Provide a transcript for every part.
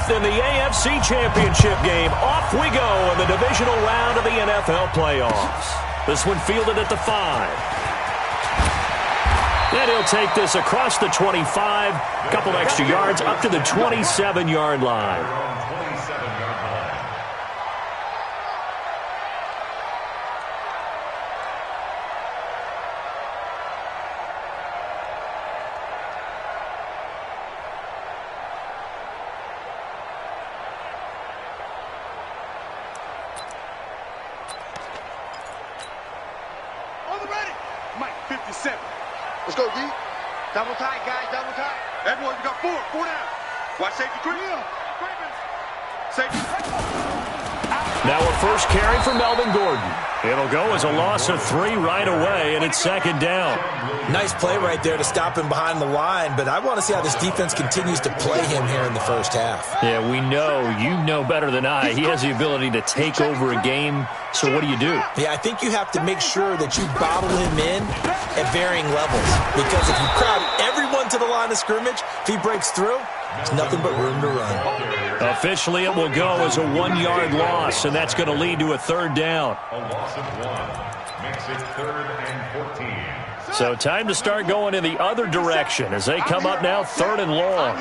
fifth in the AFC Championship game. Off we go in the divisional round of the NFL playoffs. This one fielded at the 5. And he'll take this across the 25, a couple extra yards up to the 27-yard line. Let's go, D. Double tight, guys. Double tight. Everyone, we got 4. 4 down. Watch safety quick. Safety. Now a first carry for Melvin Gordon. It'll go as a loss of 3 right away, and it's second down. Nice play right there to stop him behind the line, but I want to see how this defense continues to play him here in the first half. Yeah, we know. You know better than I. He has the ability to take over a game, so what do you do? Yeah, I think you have to make sure that you bottle him in at varying levels, because if you crowd everyone to the line of scrimmage, if he breaks through, there's nothing but room to run. Officially, it will go as a 1-yard loss, and that's going to lead to a third down. A loss of 1 makes it 3rd and 14. So time to start going in the other direction as they come up now 3rd and long.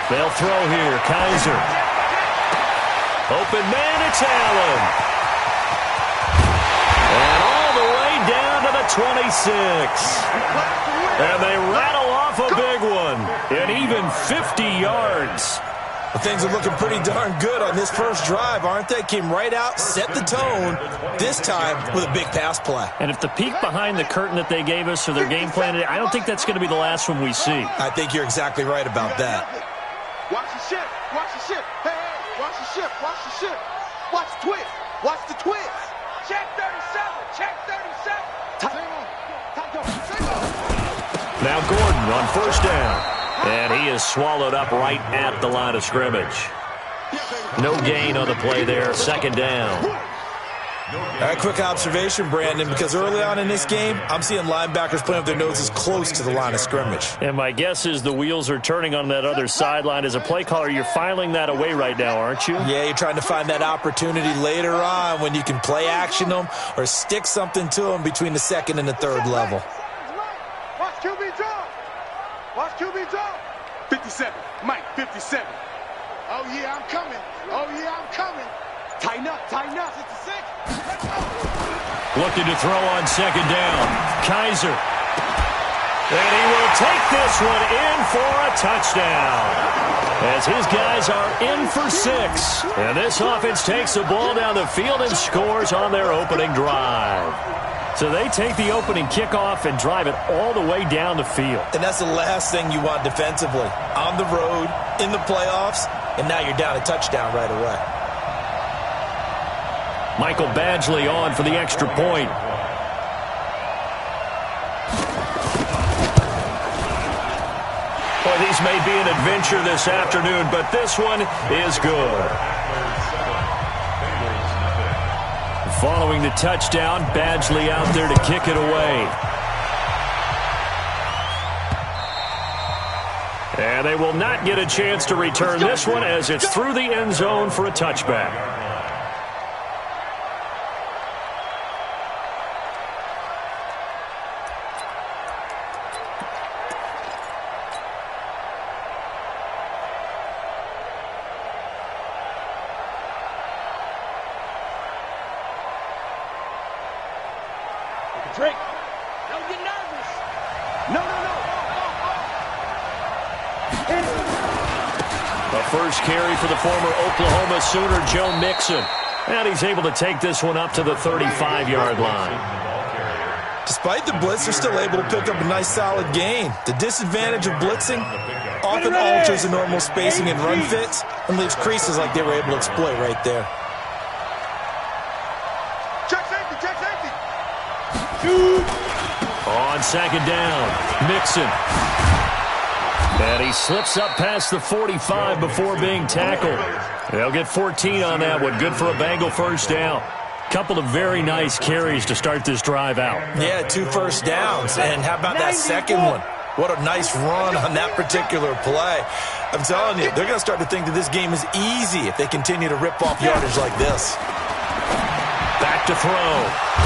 They'll throw here. Kaiser. Open man, it's Allen. And all the way down to the 26. And they rattle off a big one. And even 50 yards. Well, things are looking pretty darn good on this first drive, aren't they? Came right out, set the tone, this time with a big pass play. And if the peek behind the curtain that they gave us for their game plan today, I don't think that's going to be the last one we see. I think you're exactly right about that. Watch the ship. Watch the ship. Hey, hey, watch the ship. Watch the ship. Watch the twist. Watch the twist. Check 37. Check 37. Now Gordon on first down. And he is swallowed up right at the line of scrimmage. No gain on the play there. Second down. All right, quick observation, Brandon, because early on in this game, I'm seeing linebackers playing with their noses close to the line of scrimmage. And my guess is the wheels are turning on that other sideline. As a play caller, you're filing that away right now, aren't you? Yeah, you're trying to find that opportunity later on when you can play action them or stick something to them between the second and the third level. Watch QB draw. Watch QB draw. 57. Mike, 57. Oh, yeah, I'm coming. Oh, yeah, I'm coming. Tighten up, tighten up. 66. Looking to throw on second down. Kaiser. And he will take this one in for a touchdown. As his guys are in for 6. And this offense takes the ball down the field and scores on their opening drive. So they take the opening kickoff and drive it all the way down the field. And that's the last thing you want defensively. On the road, in the playoffs, and now you're down a touchdown right away. Michael Badgley on for the extra point. Boy, these may be an adventure this afternoon, but this one is good. Following the touchdown, Badgley out there to kick it away. And they will not get a chance to return this one as it's through the end zone for a touchback. Drake, don't get nervous. No. A first carry for the former Oklahoma Sooner, Joe Mixon. And he's able to take this one up to the 35-yard line. Despite the blitz, they're still able to pick up a nice solid gain. The disadvantage of blitzing often alters the normal spacing and run fits and leaves creases like they were able to exploit right there. Check safety, check safety. On second down, Mixon. And he slips up past the 45 before being tackled. They'll get 14 on that one. Good for a Bengal first down. Couple of very nice carries to start this drive out. Yeah, 2 first downs. And how about that second one? What a nice run on that particular play. I'm telling you, they're going to start to think that this game is easy if they continue to rip off yardage like this. Back to throw.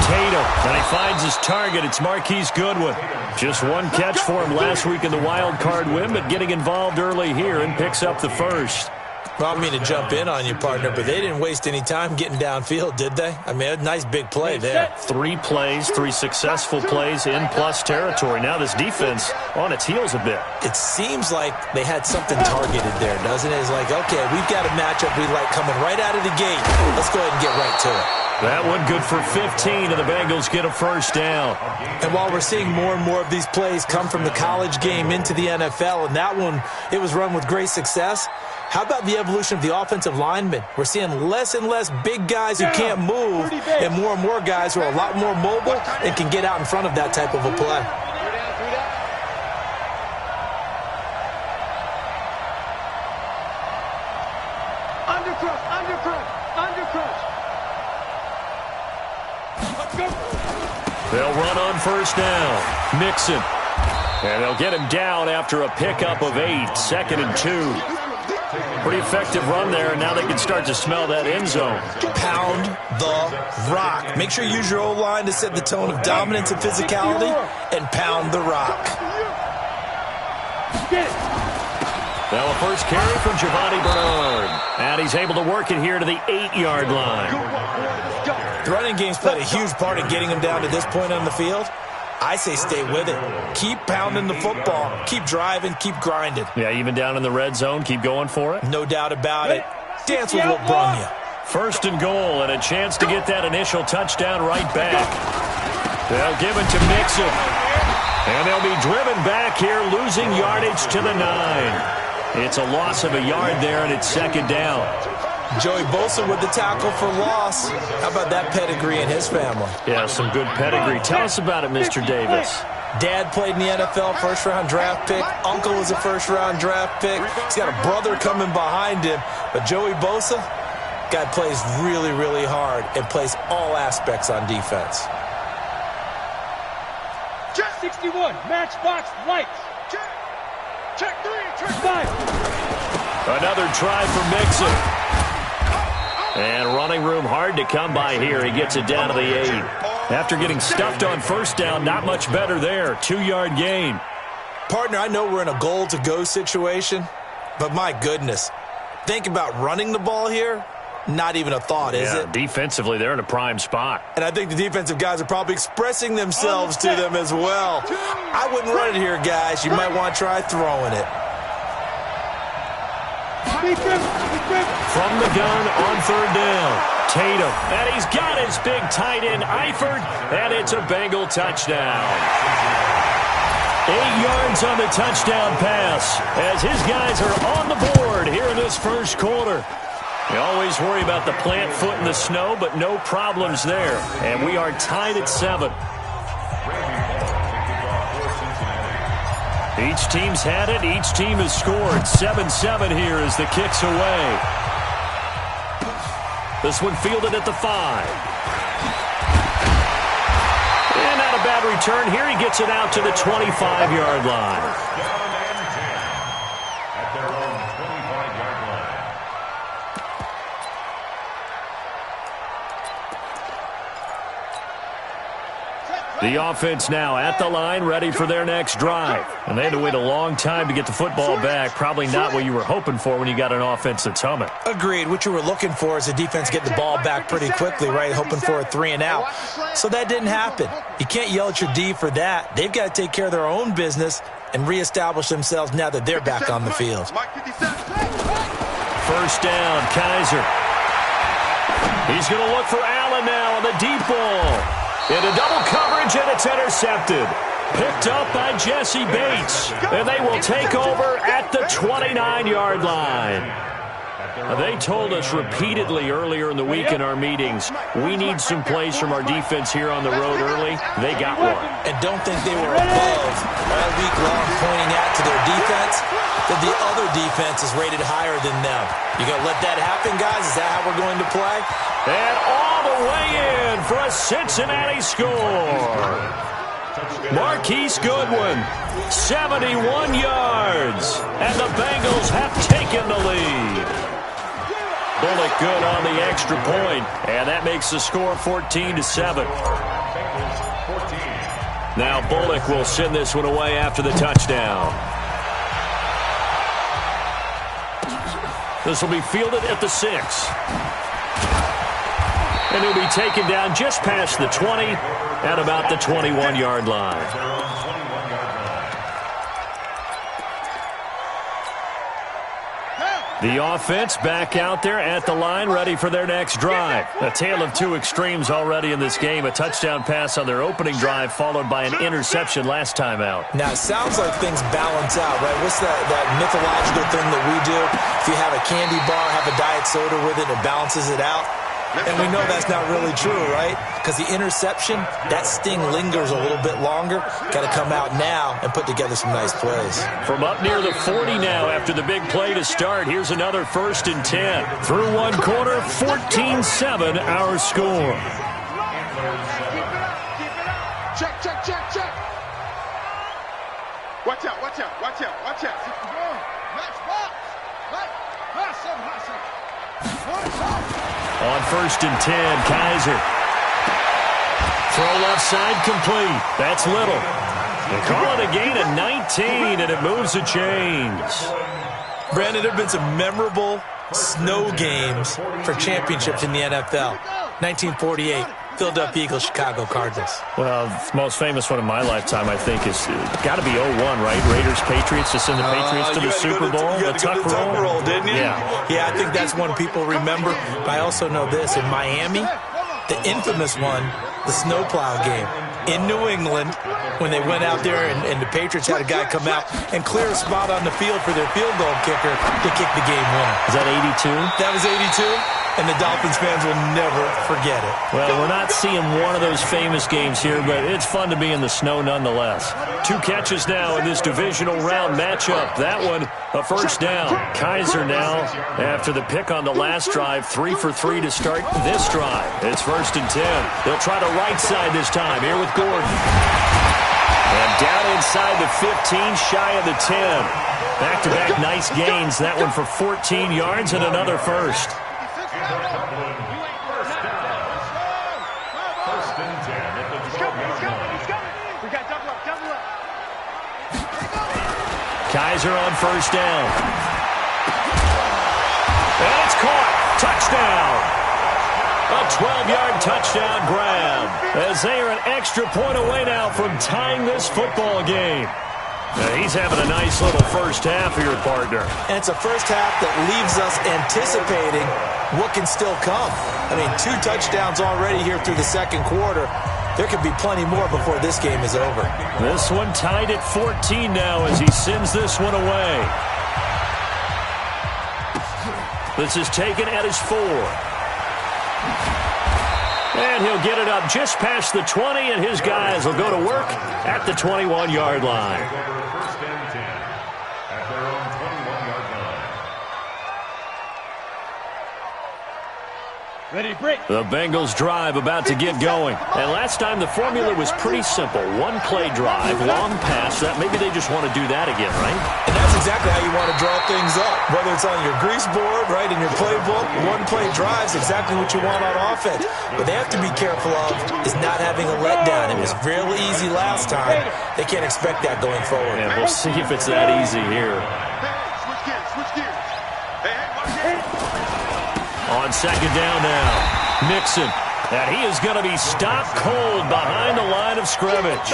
Tatum. And he finds his target. It's Marquise Goodwin. Just one catch for him last week in the wild card win, but getting involved early here and picks up the first. Well, I don't mean to jump in on you, partner, but they didn't waste any time getting downfield, did they? I mean, a nice big play there. 3 plays, 3 successful plays in plus territory. Now this defense on its heels a bit. It seems like they had something targeted there, doesn't it? It's like, okay, we've got a matchup we like coming right out of the gate. Let's go ahead and get right to it. That one good for 15, and the Bengals get a first down. And while we're seeing more and more of these plays come from the college game into the NFL, and that one, it was run with great success, how about the evolution of the offensive linemen? We're seeing less and less big guys who can't move and more guys who are a lot more mobile and can get out in front of that type of a play. They'll run on first down. Mixon. And they'll get him down after a pickup of 8, 2nd and 2. Pretty effective run there, and now they can start to smell that end zone. Pound the rock. Make sure you use your O-line to set the tone of dominance and physicality, and pound the rock. Now a first carry from Giovanni Bernard. And he's able to work it here to the 8-yard line. The running game's played a huge part in getting him down to this point on the field. I say stay with it. Keep pounding the football. Keep driving. Keep grinding. Yeah, even down in the red zone, keep going for it. No doubt about it. Dance with what brung you. First and goal, and a chance to get that initial touchdown right back. They'll give it to Mixon. And they'll be driven back here, losing yardage to the 9. It's a loss of a yard there, and it's 2nd down. Joey Bosa with the tackle for loss. How about that pedigree in his family? Yeah, some good pedigree. Tell us about it, Mr. Davis. Dad played in the NFL, first-round draft pick. Uncle was a first-round draft pick. He's got a brother coming behind him. But Joey Bosa, guy plays really, really hard and plays all aspects on defense. Check 61, matchbox lights. Check 3, check 5. Another try for Mixon. And running room hard to come by here. He gets it down to the 8. After getting stuffed on first down, not much better there. 2-yard gain. Partner, I know we're in a goal-to-go situation, but my goodness, think about running the ball here. Not even a thought, is it? Defensively, they're in a prime spot. And I think the defensive guys are probably expressing themselves to them as well. I wouldn't run it here, guys. You might want to try throwing it. From the gun on 3rd down. Tatum. And he's got his big tight end, Eifert. And it's a Bengal touchdown. 8 yards on the touchdown pass as his guys are on the board here in this first quarter. You always worry about the plant foot in the snow, but no problems there. And we are tied at 7. Each team's had it. Each team has scored. 7-7 here as the kick's away. This one fielded at the 5. And not a bad return here. He gets it out to the 25-yard line. The offense now at the line, ready for their next drive. And they had to wait a long time to get the football back. Probably not what you were hoping for when you got an offense that's humming. Agreed. What you were looking for is the defense get the ball back pretty quickly, right? Hoping for a 3 and out. So that didn't happen. You can't yell at your D for that. They've got to take care of their own business and reestablish themselves now that they're back on the field. First down, Kaiser. He's going to look for Allen now on the deep ball. Into double coverage, and it's intercepted. Picked up by Jesse Bates. And they will take over at the 29-yard line. They told us repeatedly earlier in the week in our meetings, we need some plays from our defense here on the road early. They got one. And don't think they were above all week long pointing out to their defense that the other defense is rated higher than them. You going to let that happen, guys? Is that how we're going to play? And all the way in for a Cincinnati score. Marquise Goodwin, 71 yards. And the Bengals have taken the lead. Bullock good on the extra point, and that makes the score 14-7. Now Bullock will send this one away after the touchdown. This will be fielded at the 6. And he'll be taken down just past the 20 at about the 21-yard line. The offense back out there at the line, ready for their next drive. A tale of two extremes already in this game. A touchdown pass on their opening drive, followed by an interception last time out. Now, it sounds like things balance out, right? What's that mythological thing that we do? If you have a candy bar, have a diet soda with it, it balances it out. And we know that's not really true, right? Because the interception, that sting lingers a little bit longer. Got to come out now and put together some nice plays. From up near the 40 now after the big play to start. Here's another 1st and 10. Through one quarter, 14-7 our score. Check, check, check, check. Watch out, watch out, watch out, watch out. Match box. On 1st and 10, Kaiser. Throw left side complete. That's Little. They call it a gain of 19, and it moves the chains. Brandon, there have been some memorable snow games for championships in the NFL. 1948, Philadelphia Eagles, Chicago Cardinals. Well, the most famous one in my lifetime, I think, is got to be 01, right? Raiders, Patriots, to send the Patriots to the Super Bowl. You had to go to the Tuck roll, didn't you? Yeah, I think that's one people remember. But I also know this. In Miami, the infamous one, the snowplow game. In New England, when they went out there and the Patriots had a guy come out and clear a spot on the field for their field goal kicker to kick the game winner. Is that 82? That was 82. And the Dolphins fans will never forget it. Well, we're not seeing one of those famous games here, but it's fun to be in the snow nonetheless. 2 catches now in this divisional round matchup. That one, a 1st down. Kaiser now, after the pick on the last drive, 3 for 3 to start this drive. It's 1st and 10. They'll try the right side this time, here with Gordon. And down inside the 15, shy of the 10. Back-to-back nice gains. That one for 14 yards and another 1st. Kaiser on 1st down. And it's caught. Touchdown. A 12-yard touchdown grab. As they are an extra point away now from tying this football game. He's having a nice little first half here, partner. And it's a first half that leaves us anticipating what can still come. I mean, 2 touchdowns already here through the 2nd quarter. There could be plenty more before this game is over. This one tied at 14 now as he sends this one away. This is taken at his 4. And he'll get it up just past the 20, and his guys will go to work at the 21-yard line. First and 10 at their own 21-yard line. Ready to break. The Bengals drive about to get going. And last time the formula was pretty simple. 1-play drive, long pass. Maybe they just want to do that again, right? And that's exactly how you want to draw things up. Whether it's on your grease board, right, in your playbook, 1-play drive is exactly what you want on offense. But they have to be careful of is not having a letdown. It was real easy last time. They can't expect that going forward. And we'll see if it's that easy here. Switch gears, switch gears. Hey, On 2nd down now, Mixon. And he is going to be stopped cold behind the line of scrimmage.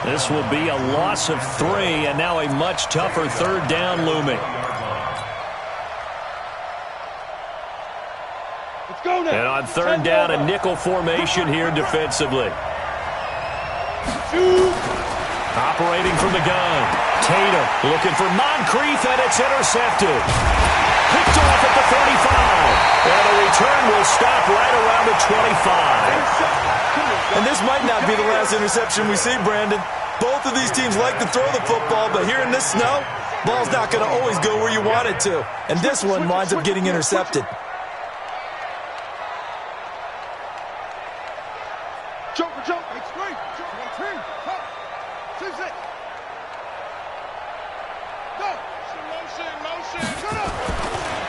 This will be a loss of 3, and now a much tougher 3rd down looming. Let's go now. And on 3rd down, a nickel formation here defensively. Operating from the gun. Tatum looking for Moncrief, and it's intercepted. Picked off off at the 35. And the return will stop right around the 25. And this might not be the last interception we see, Brandon. Both of these teams like to throw the football, but here in this snow, ball's not going to always go where you want it to. And this one winds up getting intercepted.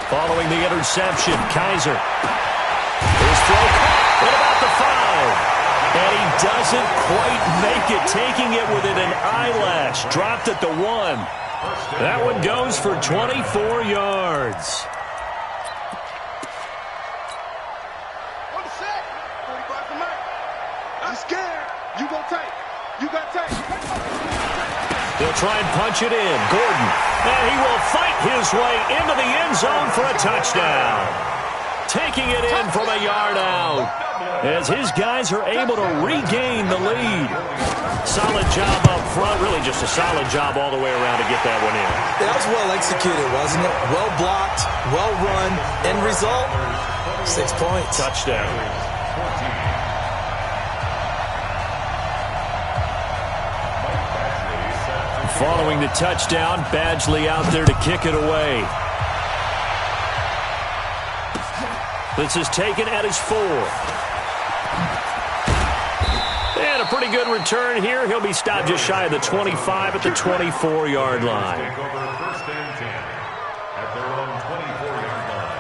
Following the interception, Kaiser. His throw at about the 5. And he doesn't quite make it, taking it within an eyelash. Dropped at the 1. That one goes for 24 yards. I'm scared. You go tight. You got tight. They'll try and punch it in. Gordon. And he will fight his way into the end zone for a touchdown. Taking it in from a yard out. As his guys are able to regain the lead. Solid job up front. Really just a solid job all the way around to get that one in. That was well executed, wasn't it? Well blocked, well run. End result, 6 points. Touchdown. Following the touchdown, Badgley out there to kick it away. This is taken at his 4. And a pretty good return here. He'll be stopped just shy of the 25 at the 24-yard line. Take over 1st and 10 at their own 24-yard line.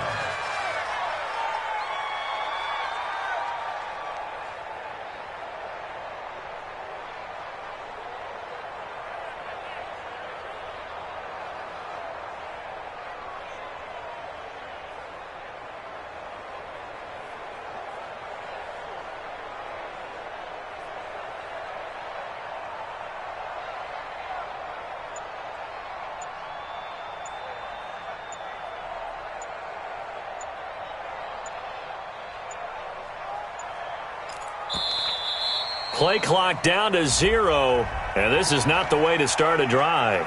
Play clock down to 0, and this is not the way to start a drive.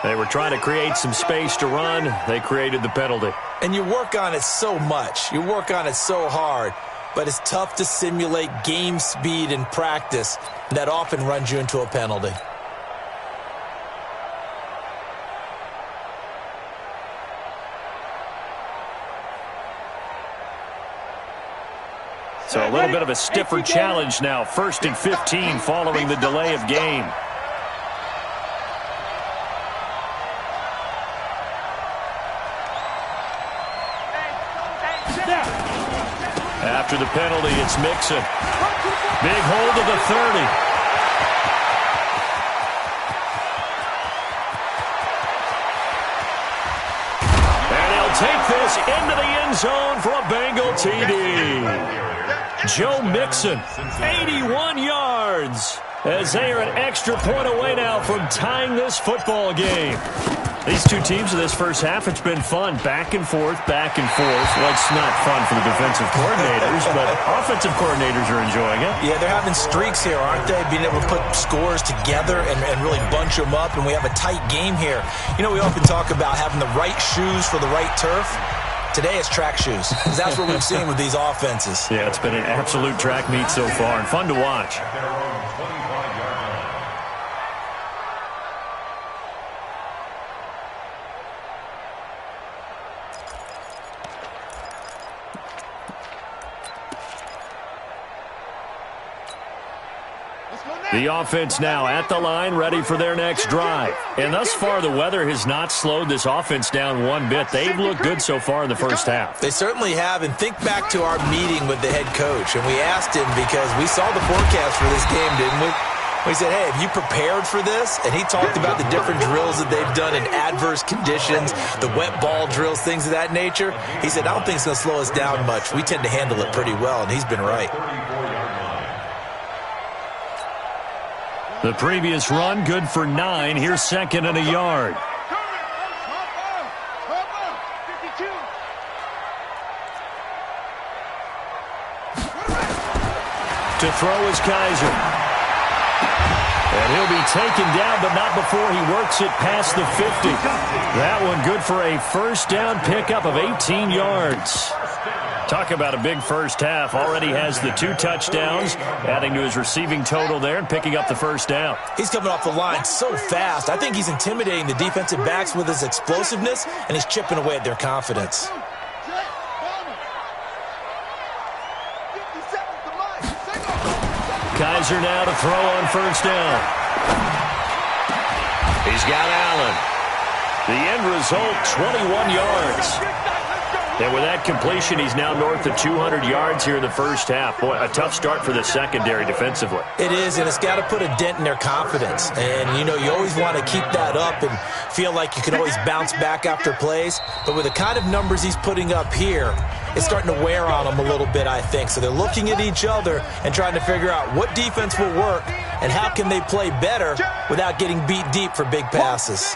They were trying to create some space to run. They created the penalty. And you work on it so much. You work on it so hard. But it's tough to simulate game speed in practice. That often runs you into a penalty. So a little bit of a stiffer challenge now. 1st and 15 following the delay of game. After the penalty, it's Mixon. Big hold of the 30. And he'll take this into the end zone for a Bengal TD. Joe Mixon, 81 yards, as they are an extra point away now from tying this football game. These two teams in this first half, it's been fun. Back and forth, back and forth. Well, it's not fun for the defensive coordinators, but offensive coordinators are enjoying it. Yeah, they're having streaks here, aren't they? Being able to put scores together and really bunch them up, and we have a tight game here. You know, we often talk about having the right shoes for the right turf. Today it's track shoes, because that's what we've seen with these offenses. Yeah, it's been an absolute track meet so far, and fun to watch. The offense now at the line, ready for their next drive. And thus far, the weather has not slowed this offense down one bit. They've looked good so far in the first half. They certainly have. And think back to our meeting with the head coach. And we asked him, because we saw the forecast for this game, didn't we? We said, hey, have you prepared for this? And he talked about the different drills that they've done in adverse conditions, the wet ball drills, things of that nature. He said, I don't think it's going to slow us down much. We tend to handle it pretty well, and he's been right. The previous run, good for 9. Here's 2nd and a yard. To throw is Kaiser. And he'll be taken down, but not before he works it past the 50. That one good for a first down pickup of 18 yards. Talk about a big first half. Already has the 2 touchdowns, adding to his receiving total there and picking up the first down. He's coming off the line so fast. I think he's intimidating the defensive backs with his explosiveness, and he's chipping away at their confidence. Kaiser now to throw on first down. He's got Allen. The end result, 21 yards. And with that completion, he's now north of 200 yards here in the first half. Boy, a tough start for the secondary defensively. It is, and it's got to put a dent in their confidence. And, you know, you always want to keep that up and feel like you can always bounce back after plays. But with the kind of numbers he's putting up here, it's starting to wear on them a little bit, I think. So they're looking at each other and trying to figure out what defense will work and how can they play better without getting beat deep for big passes.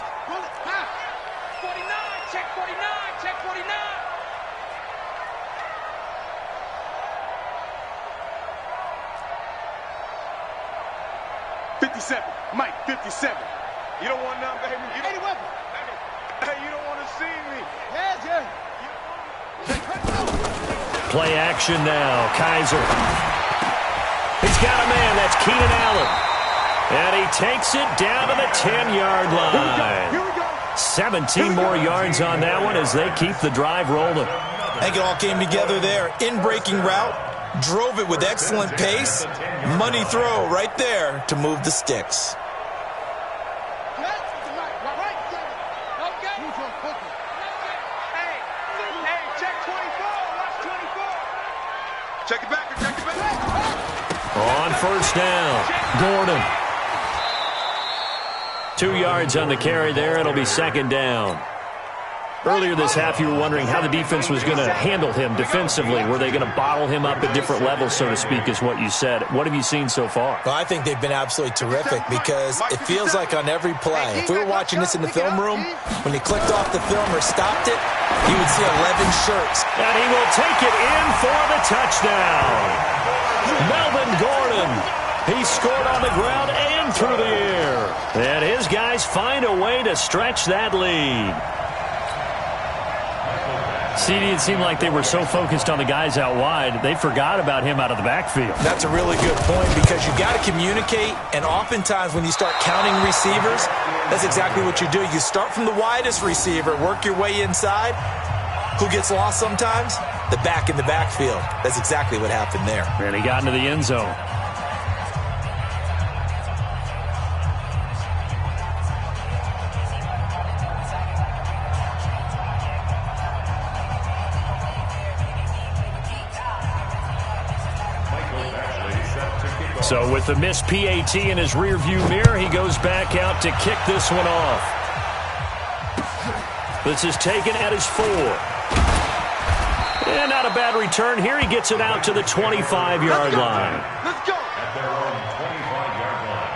57, Mike, 57. You don't want none, baby. You don't want Hey, you don't want to see me. Play action now. Kaiser. He's got a man. That's Keenan Allen. And he takes it down to the 10-yard line. Here we go. 17 more yards on that one as they keep the drive rolling. I think it all came together there. In-breaking route. Drove it with excellent pace. Money throw right there to move the sticks. Check it back. On first down, Gordon. 2 yards on the carry there. It'll be second down. Earlier this half, you were wondering how the defense was going to handle him defensively. Were they going to bottle him up at different levels, so to speak, is what you said. What have you seen so far? Well, I think they've been absolutely terrific because it feels like on every play, if we were watching this in the film room, when you clicked off the film or stopped it, you would see 11 shirts. And he will take it in for the touchdown. Melvin Gordon. He scored on the ground and through the air. And his guys find a way to stretch that lead. CD, it seemed like they were so focused on the guys out wide, they forgot about him out of the backfield. That's a really good point because you got to communicate, and oftentimes when you start counting receivers, that's exactly what you do. You start from the widest receiver, work your way inside. Who gets lost sometimes? The back in the backfield. That's exactly what happened there. And he got into the end zone. So with the missed PAT in his rearview mirror, he goes back out to kick this one off. This is taken at his 4. And not a bad return here. He gets it out to the 25-yard line. Let's go. At their own 25-yard line.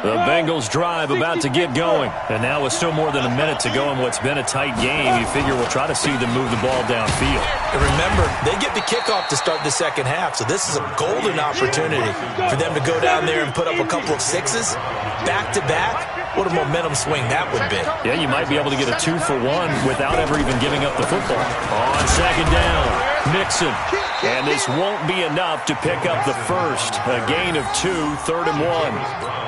The Bengals drive about to get going. And now with still more than a minute to go in what's been a tight game, you figure we'll try to see them move the ball downfield. And remember, they get the kickoff to start the second half, so this is a golden opportunity for them to go down there and put up a couple of sixes back-to-back. What a momentum swing that would be. Yeah, you might be able to get a 2-for-1 without ever even giving up the football. On second down, Mixon. And this won't be enough to pick up the first. A gain of 2, 3rd and 1.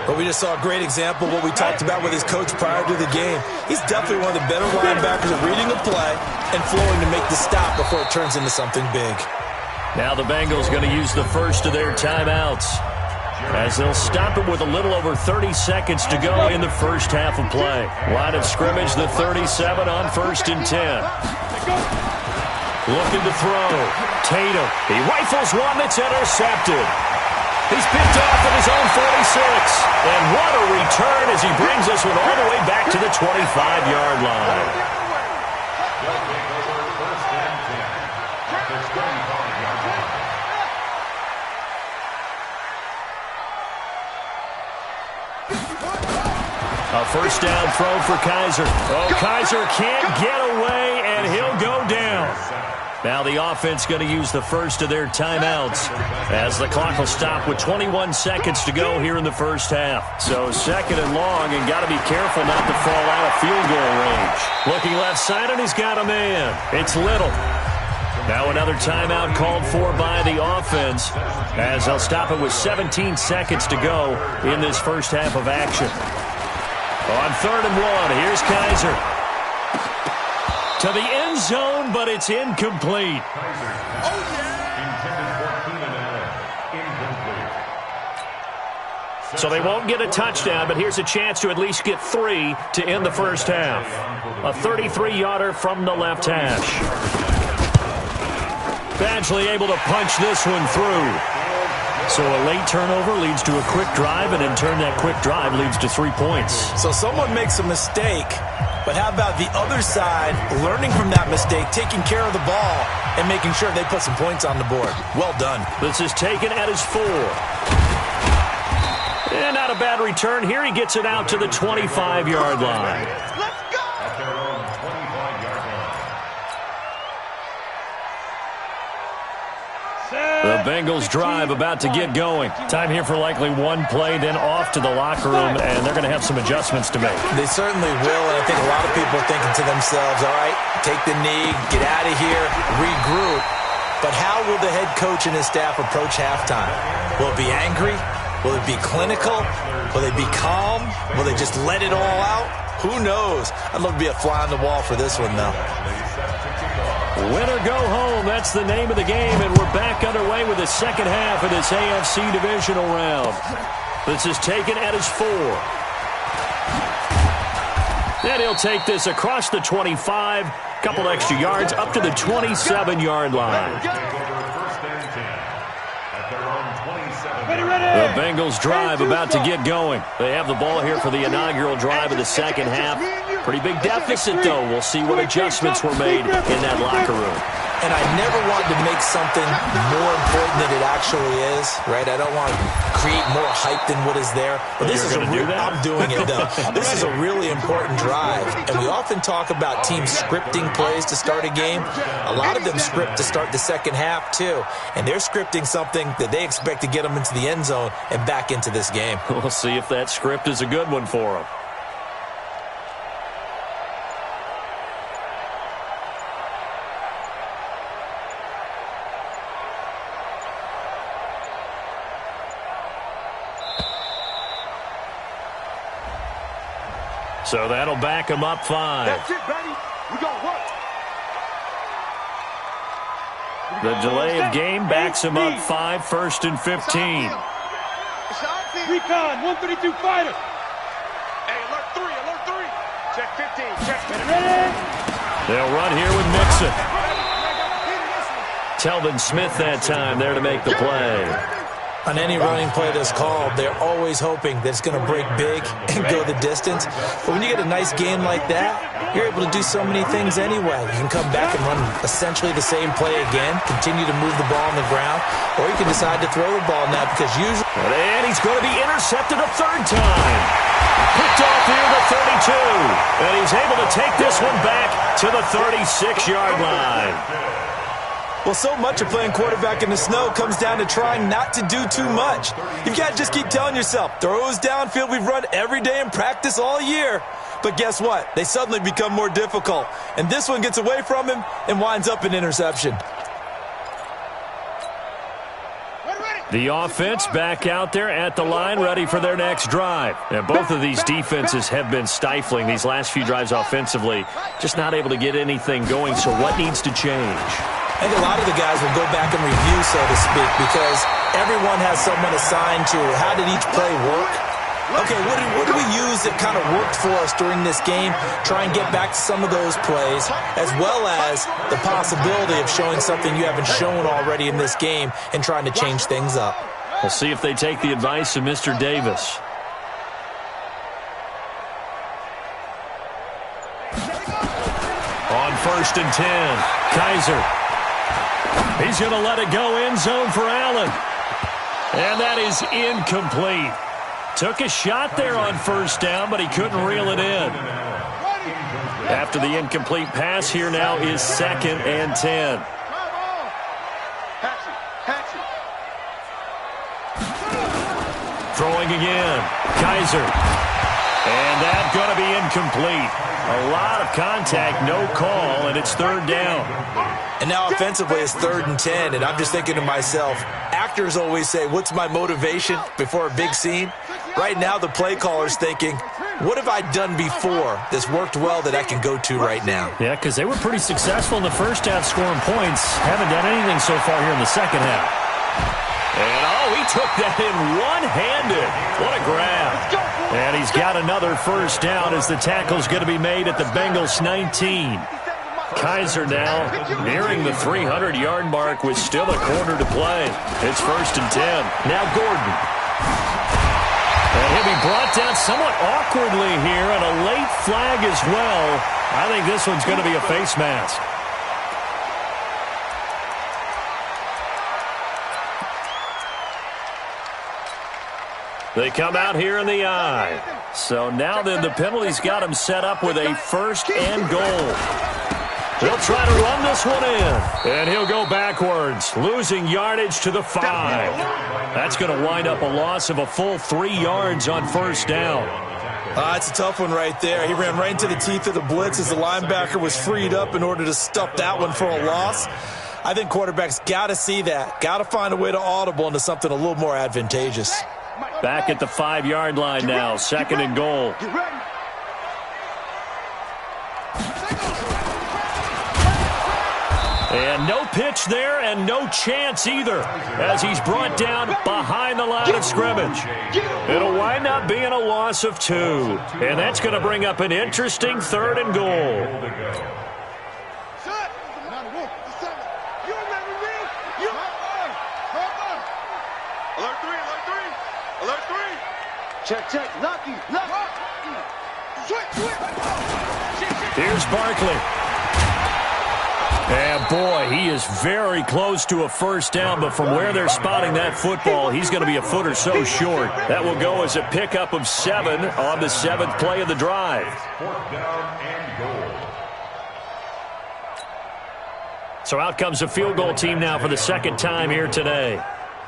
But we just saw a great example of what we talked about with his coach prior to the game. He's definitely one of the better linebackers at reading a play and flowing to make the stop before it turns into something big. Now the Bengals going to use the first of their timeouts as they'll stop it with a little over 30 seconds to go in the first half of play. Line of scrimmage, the 37 on 1st and 10. Looking to throw. Tatum. He rifles one that's intercepted. He's picked off at his own 46. And what a return as he brings this one all the way back to the 25-yard line. A first down throw for Kaiser. Oh, Kaiser can't get away, and he'll go down. Now the offense going to use the first of their timeouts as the clock will stop with 21 seconds to go here in the first half. So second and long, and got to be careful not to fall out of field goal range. Looking left side, and he's got a man. It's Little. Now another timeout called for by the offense as they'll stop it with 17 seconds to go in this first half of action. On 3rd and 1, here's Kaiser. To the end zone, but it's incomplete. So they won't get a touchdown, but here's a chance to at least get 3 to end the first half. A 33-yarder from the left hash. Badgley able to punch this one through. So a late turnover leads to a quick drive, and in turn that quick drive leads to 3 points. So someone makes a mistake, but how about the other side learning from that mistake, taking care of the ball, and making sure they put some points on the board? Well done. This is taken at his 4. And not a bad return here. He gets it out to the 25-yard line. Let's go! The Bengals drive about to get going. Time here for likely one play, then off to the locker room, and they're going to have some adjustments to make. They certainly will, and I think a lot of people are thinking to themselves, all right, take the knee, get out of here, regroup. But how will the head coach and his staff approach halftime? Will it be angry? Will it be clinical? Will they be calm? Will they just let it all out? Who knows? I'd love to be a fly on the wall for this one, though. Win or go home, that's the name of the game, and we're back underway with the second half of this AFC divisional round. This is taken at his 4. And he'll take this across the 25, couple extra yards, up to the 27-yard line. The Bengals drive about to get going. They have the ball here for the inaugural drive of the second half. Pretty big deficit, though. We'll see what adjustments were made in that locker room. And I never want to make something more important than it actually is, right? I don't want to create more hype than what is there. But this is a real, I'm doing it, though. This is a really important drive. And we often talk about teams scripting plays to start a game. A lot of them script to start the second half, too. And they're scripting something that they expect to get them into the end zone and back into this game. We'll see if that script is a good one for them. So that'll back him up 5. That's it, buddy. We gonna work. The delay of game backs him up 5, 1st and 15. Recon, 132 fighter. Hey, alert 3, alert 3. Check 15, check 15. They'll run here with Mixon. Telvin Smith that time there to make the play. On any running play that's called, they're always hoping that it's going to break big and go the distance. But when you get a nice game like that, you're able to do so many things anyway. You can come back and run essentially the same play again, continue to move the ball on the ground, or you can decide to throw the ball now because usually... And he's going to be intercepted a 3rd time. Picked off here the 32. And he's able to take this one back to the 36-yard line. Well, so much of playing quarterback in the snow comes down to trying not to do too much. You've got to just keep telling yourself, throws downfield we've run every day in practice all year. But guess what? They suddenly become more difficult. And this one gets away from him and winds up an interception. The offense back out there at the line, ready for their next drive. And both of these defenses have been stifling these last few drives offensively. Just not able to get anything going, so what needs to change? I think a lot of the guys will go back and review, so to speak, because everyone has someone assigned to how did each play work. Okay, what do we use that kind of worked for us during this game? Try and get back to some of those plays, as well as the possibility of showing something you haven't shown already in this game and trying to change things up. We'll see if they take the advice of Mr. Davis. On 1st and 10, Kaiser. He's going to let it go end zone for Allen. And that is incomplete. Took a shot there on first down, but he couldn't reel it in. After the incomplete pass, here now is 2nd and 10. Throwing again. Kaiser. And that's going to be incomplete. A lot of contact, no call, and it's 3rd down. And now offensively it's 3rd and 10, and I'm just thinking to myself, actors always say, what's my motivation before a big scene? Right now the play caller's thinking, what have I done before that's worked well that I can go to right now? Yeah, because they were pretty successful in the first half scoring points. Haven't done anything so far here in the second half. And, he took that in one-handed. What a grab. And he's got another first down as the tackle's going to be made at the Bengals 19. Kaiser now nearing the 300-yard mark with still a quarter to play. It's 1st and 10. Now Gordon. And he'll be brought down somewhat awkwardly here, and a late flag as well. I think this one's going to be a face mask. They come out here in the eye. So now then the penalty's got him set up with a 1st and goal. He'll try to run this one in. And he'll go backwards, losing yardage to the 5. That's going to wind up a loss of a full 3 yards on 1st down. It's a tough one right there. He ran right into the teeth of the blitz as the linebacker was freed up in order to stuff that one for a loss. I think quarterbacks got to see that. Got to find a way to audible into something a little more advantageous. Back at the 5-yard line now, 2nd and goal. And no pitch there and no chance either as he's brought down behind the line of scrimmage. It'll wind up being a loss of 2. And that's going to bring up an interesting 3rd and goal. Check. Lucky. Here's Barkley. And boy, he is very close to a first down, but from where they're spotting that football, he's going to be a foot or so short. That will go as a pickup of 7 on the 7th play of the drive. 4th down and goal. So out comes a field goal team now for the 2nd time here today.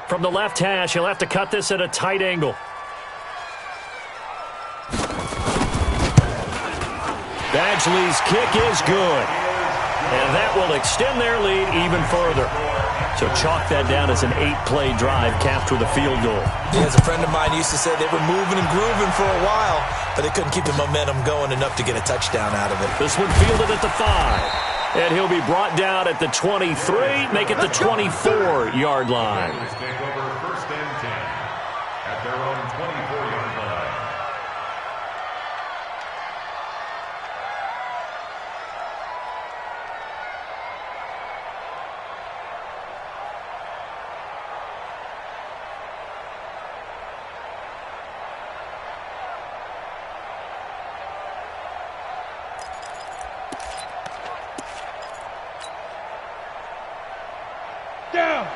From the left hash, he'll have to cut this at a tight angle. Badgley's kick is good. And that will extend their lead even further. So chalk that down as an 8-play drive capped with a field goal. Yeah, as a friend of mine used to say, they were moving and grooving for a while, but they couldn't keep the momentum going enough to get a touchdown out of it. This one fielded at the 5. And he'll be brought down at the 23, make it the 24-yard line. Take over 1st and 10 at their own 24-yard line.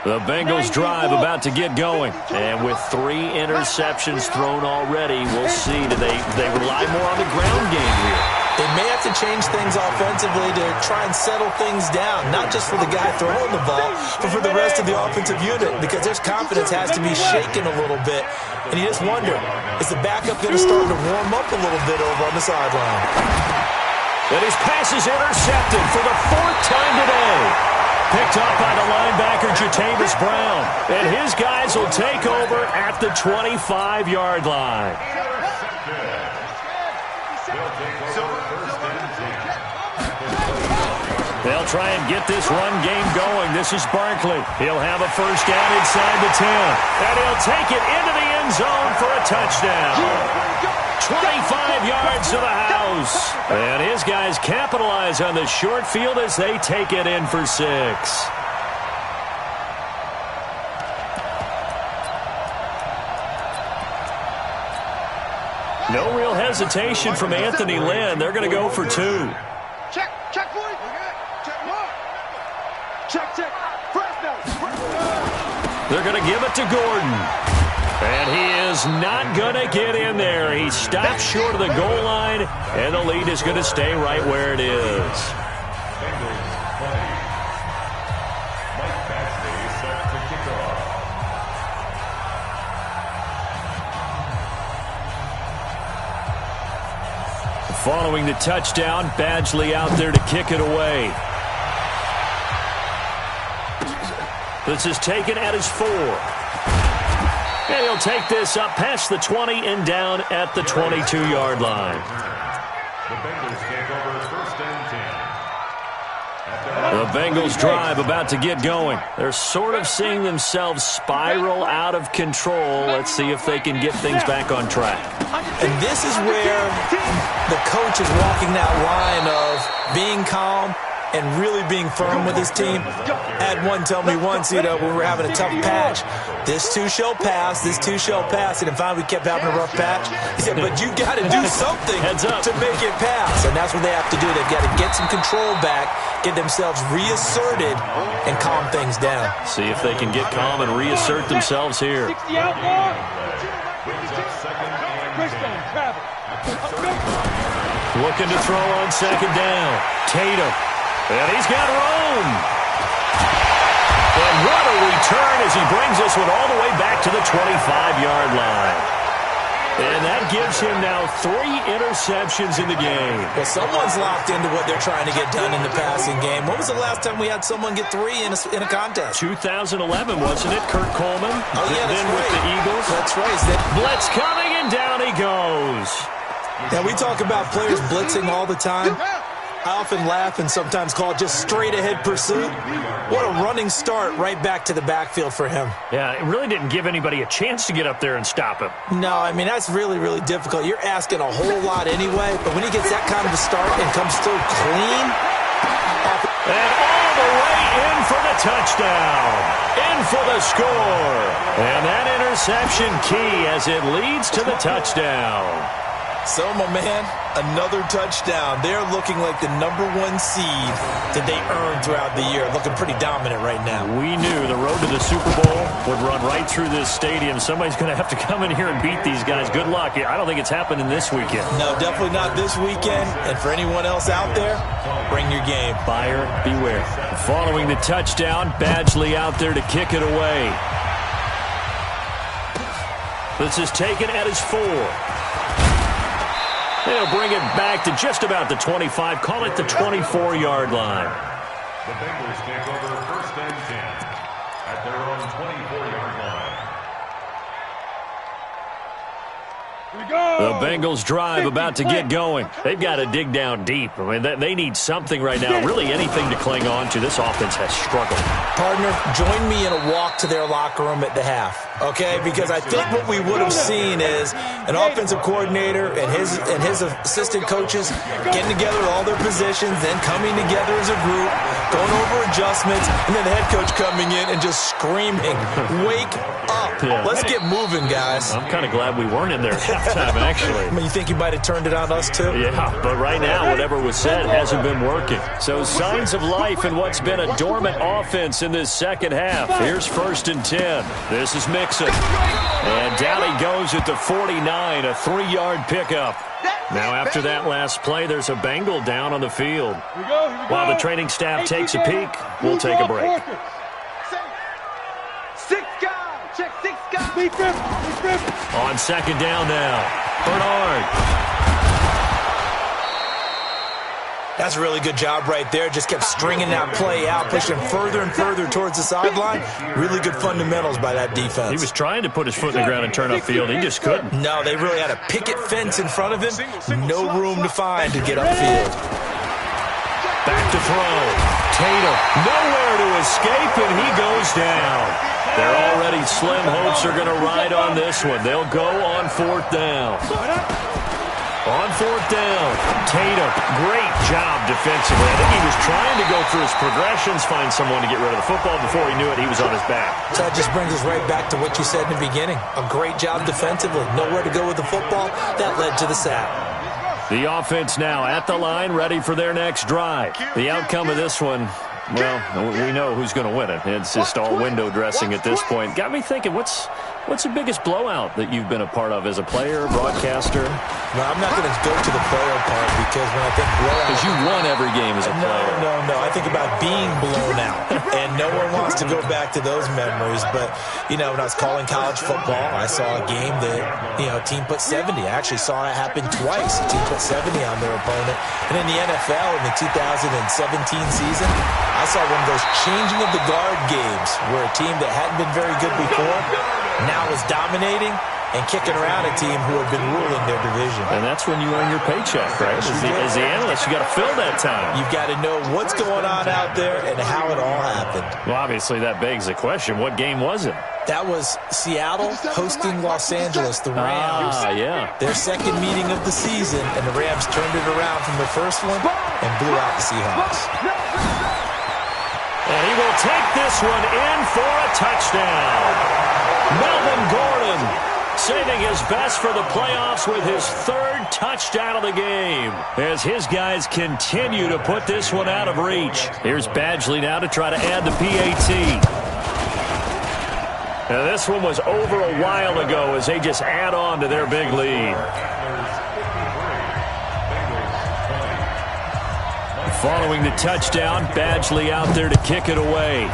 The Bengals drive about to get going. And with 3 interceptions thrown already, we'll see. Do they rely more on the ground game here? They may have to change things offensively to try and settle things down, not just for the guy throwing the ball, but for the rest of the offensive unit, because their confidence has to be shaken a little bit. And you just wonder, is the backup going to start to warm up a little bit over on the sideline? And his pass is intercepted for the 4th time today. Picked up by the linebacker, Jatavis Brown. And his guys will take over at the 25-yard line. They'll try and get this run game going. This is Barkley. He'll have a first down inside the 10. And he'll take it into the end zone for a touchdown. 25 yards to the house. And his guys capitalize on the short field as they take it in for 6. No real hesitation from Anthony Lynn. They're going to go for 2. Check, boys. Check, 1. Check. They're going to give it to Gordon. And he is not going to get in there. He stops short of the goal line, and the lead is going to stay right where it is. Following the touchdown, Badgley out there to kick it away. This is taken at his 4. And he'll take this up past the 20 and down at the 22-yard line. The Bengals take over first and 10. The Bengals drive about to get going. They're sort of seeing themselves spiral out of control. Let's see if they can get things back on track. And this is where the coach is walking that line of being calm and really being firm with his team. I had one tell me once, when we were having a tough patch, this too shall pass, this too shall pass. And finally we kept having a rough patch. He said, but you got to do something to make it pass. And that's what they have to do. They've got to get some control back, get themselves reasserted, and calm things down. See if they can get calm and reassert themselves here. 60 out long. Looking to throw on second down. Tatum. And he's got room. And what a return as he brings this one all the way back to the 25-yard line. And that gives him now 3 interceptions in the game. Well, someone's locked into what they're trying to get done in the passing game. When was the last time we had someone get 3 in a contest? 2011, wasn't it? Kurt Coleman. Oh, yeah, that's then right. With the Eagles. That's right. Blitz coming, and down he goes. Now, we talk about players blitzing all the time. I often laugh and sometimes call it just straight-ahead pursuit. What a running start right back to the backfield for him. Yeah, it really didn't give anybody a chance to get up there and stop him. No, I mean, that's really, really difficult. You're asking a whole lot anyway, but when he gets that kind of a start and comes through clean. And all the way in for the touchdown. In for the score. And that interception key as it leads to the touchdown. So, my man, another touchdown. They're looking like the #1 seed that they earned throughout the year. Looking pretty dominant right now. We knew the road to the Super Bowl would run right through this stadium. Somebody's going to have to come in here and beat these guys. Good luck. I don't think it's happening this weekend. No, definitely not this weekend. And for anyone else out there, bring your game. Buyer beware. Following the touchdown, Badgley out there to kick it away. This is taken at his 4. They'll bring it back to just about the 25. Call it the 24-yard line. The Bengals take over first and 10 at their own 24-yard line. Here we go. The Bengals drive about to get going. They've got to dig down deep. I mean, they need something right now, really anything to cling on to. This offense has struggled. Partner, join me in a walk to their locker room at the half, okay? Because I think what we would have seen is an offensive coordinator and his assistant coaches getting together with all their positions, then coming together as a group, going over adjustments, and then the head coach coming in and just screaming, wake up. Yeah. Let's get moving, guys. I'm kind of glad we weren't in there at halftime, actually. I mean, you think you might have turned it on us, too? Yeah, but right now, whatever was said hasn't been working. So signs of life in what's been a dormant offense in this second half. Here's first and 10. This is Mixon. And down he goes at the 49, a 3-yard pickup. Now after that last play, there's a Bengal down on the field. Here we go. While the training staff takes a peek, we'll take a break. 6 guys. Check 6 guys. Lead grip. On second down now, Bernard. That's a really good job right there. Just kept stringing that play out, pushing further and further towards the sideline. Really good fundamentals by that defense. He was trying to put his foot in the ground and turn upfield. He just couldn't. No, they really had a picket fence in front of him. No room to find to get upfield. Back to throw. Tatum, nowhere to escape, and he goes down. Their already slim hopes are going to ride on this one. They'll go on 4th down. On 4th down, Tatum, great job defensively. I think he was trying to go through his progressions, find someone to get rid of the football. Before he knew it, he was on his back. So that just brings us right back to what you said in the beginning. A great job defensively. Nowhere to go with the football. That led to the sack. The offense now at the line, ready for their next drive. The outcome of this one, Well, we know who's going to win it. It's just all window dressing at this point. Got me thinking, what's the biggest blowout that you've been a part of as a player, broadcaster? No, I'm not going to go to the player part because when I think blowout... Because you won every game as a player. No. I think about being blown out. And no one wants to go back to those memories. But, when I was calling college football, I saw a game that, a team put 70. I actually saw it happen twice. A team put 70 on their opponent. And in the NFL, in the 2017 season, I saw one of those changing of the guard games where a team that hadn't been very good before now is dominating and kicking around a team who had been ruling their division. And that's when you earn your paycheck, right? As the analyst, you got to fill that time. You've got to know what's going on out there and how it all happened. Well, obviously, that begs the question, what game was it? That was Seattle hosting Los Angeles, the Rams. Yeah. Their second meeting of the season, and the Rams turned it around from the first one and blew out the Seahawks. And he will take this one in for a touchdown. Melvin Gordon saving his best for the playoffs with his third touchdown of the game as his guys continue to put this one out of reach. Here's Badgley now to try to add the PAT. Now this one was over a while ago as they just add on to their big lead. Following the touchdown, Badgley out there to kick it away.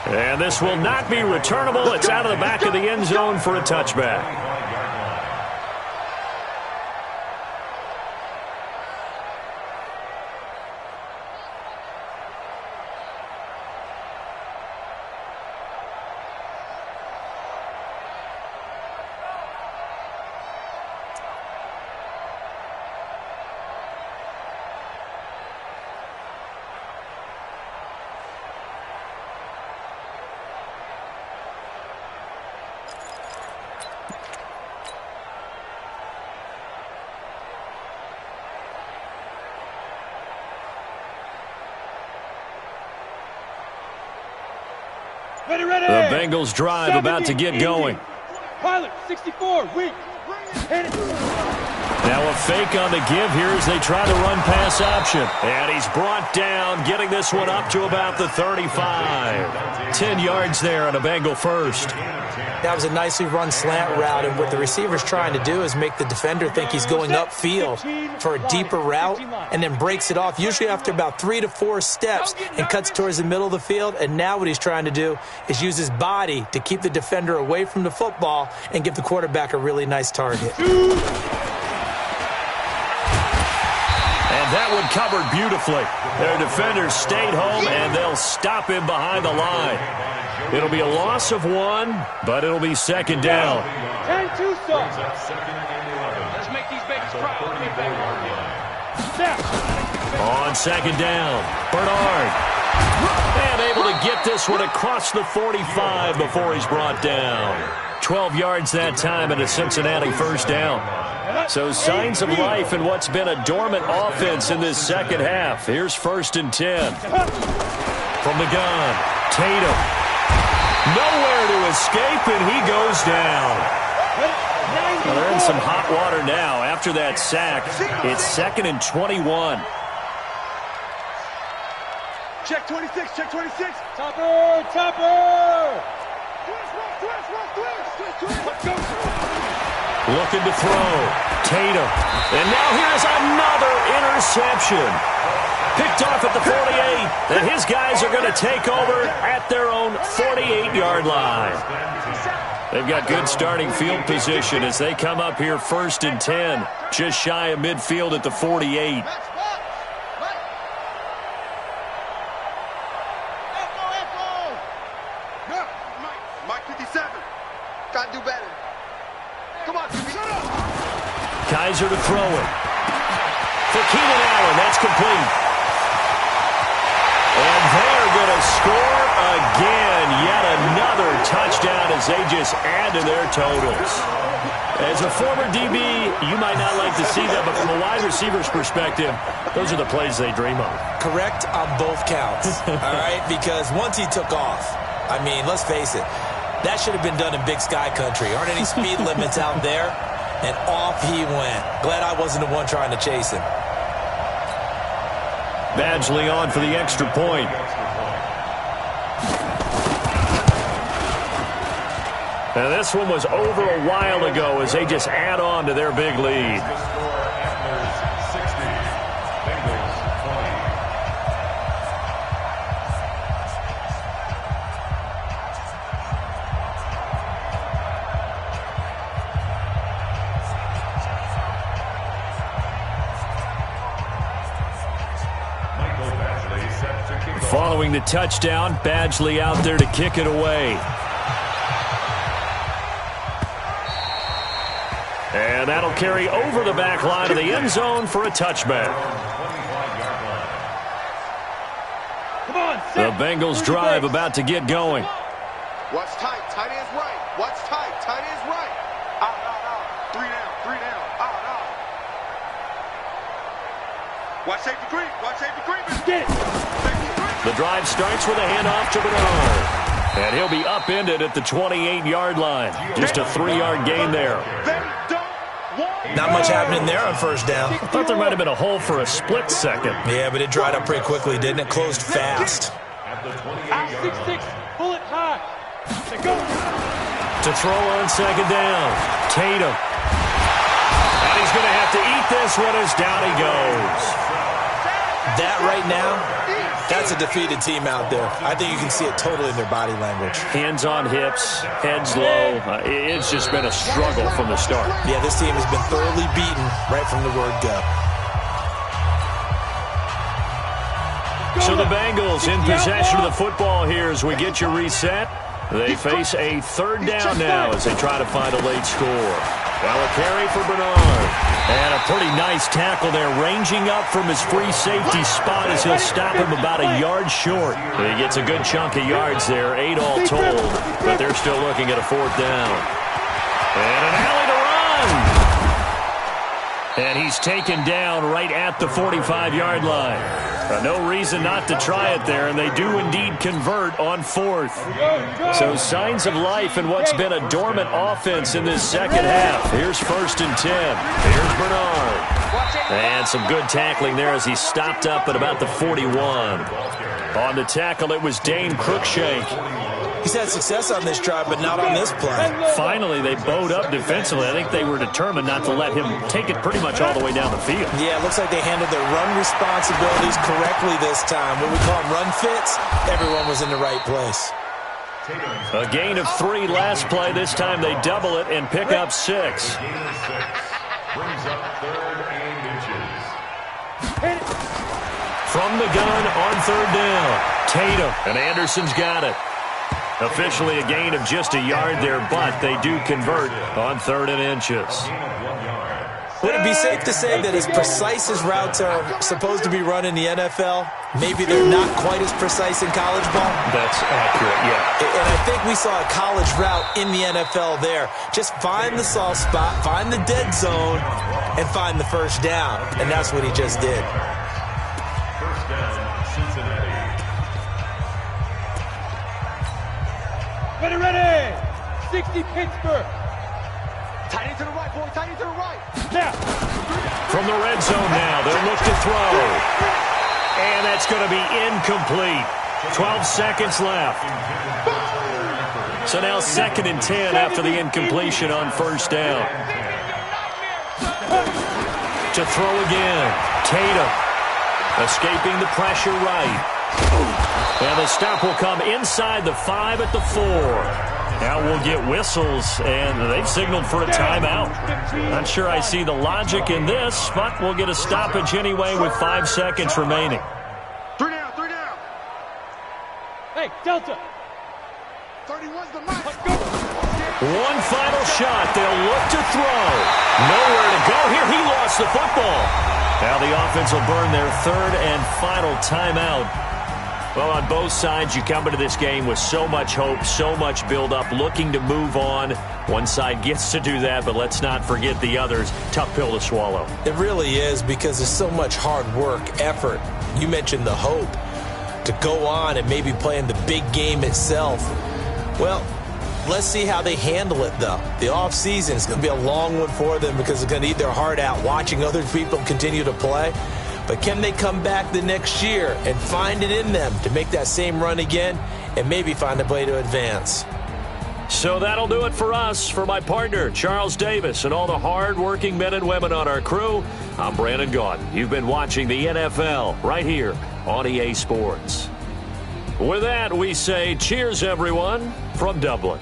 And this will not be returnable. It's out of the back of the end zone for a touchback. The Bengals drive about to get going. Pilot, 64, weak. Now a fake on the give here as they try the run-pass option. And he's brought down, getting this one up to about the 35. 10 yards there on a Bengal first. That was a nicely run slant route, and what the receiver's trying to do is make the defender think he's going upfield for a deeper route and then breaks it off, usually after about 3 to 4 steps, and cuts towards the middle of the field. And now what he's trying to do is use his body to keep the defender away from the football and give the quarterback a really nice target. And that one covered beautifully. Their defenders stayed home, and they'll stop him behind the line. It'll be a loss of 1, but it'll be second down. 10-2 stop. Let's make these babies proud. On second down, Bernard. And able to get this one across the 45 before he's brought down. 12 yards that time and a Cincinnati first down. So signs of life in what's been a dormant offense in this second half. Here's 1st and 10. From the gun, Tatum. Nowhere to escape, and he goes down. Well, they're in some hot water now. After that sack, it's 2nd and 21. Check 26, check 26. Topper, topper. Looking to throw. Tatum. And now here's another interception. Picked off at the 48. And his guys are going to take over at their own 48-yard line. They've got good starting field position as they come up here 1st and 10. Just shy of midfield at the 48. Mike 57. Gotta do better. Come on, shut up. Kaiser to throw it. For Keenan Allen, that's complete. And they're going to score again. Yet another touchdown as they just add to their totals. As a former DB, you might not like to see that, but from a wide receiver's perspective, those are the plays they dream of. Correct on both counts, all right? Because once he took off, I mean, let's face it, that should have been done in Big Sky Country. Aren't any speed limits out there? And off he went. Glad I wasn't the one trying to chase him. Badgley on for the extra point. And this one was over a while ago as they just add on to their big lead. Following the touchdown, Badgley out there to kick it away. And that'll carry over the back line of the end zone for a touchback. The Bengals drive about to get going. Watch tight, tight end's right. Watch tight, tight end's right. Out, out, out. 3 down, out, out. Watch safety creep, watch safety creep. Get it. The drive starts with a handoff to Bernard. And he'll be upended at the 28-yard line. Just a 3-yard gain there. Not much happening there on first down. I thought there might have been a hole for a split second. Yeah, but it dried up pretty quickly, didn't it? Closed fast. Out 6-6, pull it high. Go. To throw on second down, Tatum. And he's going to have to eat this one as down he goes. That right now, that's a defeated team out there. I think you can see it totally in their body language. Hands on hips, heads low. It's just been a struggle from the start. Yeah, this team has been thoroughly beaten right from the word go. So the Bengals in possession of the football here as we get you reset. They face a third down now as they try to find a late score. Well, a carry for Bernard. And a pretty nice tackle there, ranging up from his free safety spot as he'll stop him about a yard short. He gets a good chunk of yards there, 8 all told, but they're still looking at a 4th down. And an alley to run. And he's taken down right at the 45-yard line. No reason not to try it there, and they do indeed convert on 4th. So signs of life in what's been a dormant offense in this second half. Here's 1st and 10. Here's Bernard. And some good tackling there as he stopped up at about the 41. On the tackle, it was Dane Cruikshank. He's had success on this drive, but not on this play. Finally, they bowed up defensively. I think they were determined not to let him take it pretty much all the way down the field. Yeah, it looks like they handled their run responsibilities correctly this time. When we call them run fits, everyone was in the right place. A gain of 3 last play. This time they double it and pick up 6. Brings up 3rd and inches. From the gun on 3rd down. Tatum, and Anderson's got it. Officially a gain of just a yard there, but they do convert on 3rd and inches. Would it be safe to say that as precise as routes are supposed to be run in the NFL, maybe they're not quite as precise in college ball? That's accurate, yeah. And I think we saw a college route in the NFL there. Just find the soft spot, find the dead zone, and find the 1st down. And that's what he just did. 1st down, Cincinnati. Ready. 60 Pittsburgh. Tight end to the right, boy. Tight end to the right. Now. From the red zone now, they'll look to throw. And that's going to be incomplete. 12 seconds left. So now 2nd and 10 after the incompletion on 1st down. To throw again. Tatum escaping the pressure right. And the stop will come inside the 5 at the 4. Now we'll get whistles, and they've signaled for a timeout. Not sure I see the logic in this, but we'll get a stoppage anyway with 5 seconds remaining. 3 down, 3 down. Hey, Delta. 31's the mark. Let's go. One final shot. They'll look to throw. Nowhere to go here. He lost the football. Now the offense will burn their 3rd and final timeout. Well, on both sides, you come into this game with so much hope, so much build-up, looking to move on. One side gets to do that, but let's not forget the others. Tough pill to swallow. It really is, because there's so much hard work, effort. You mentioned the hope to go on and maybe play in the big game itself. Well, let's see how they handle it, though. The offseason is going to be a long one for them because they're going to eat their heart out watching other people continue to play. But can they come back the next year and find it in them to make that same run again and maybe find a way to advance? So that'll do it for us. For my partner, Charles Davis, and all the hard-working men and women on our crew, I'm Brandon Gaudin. You've been watching the NFL right here on EA Sports. With that, we say cheers, everyone, from Dublin.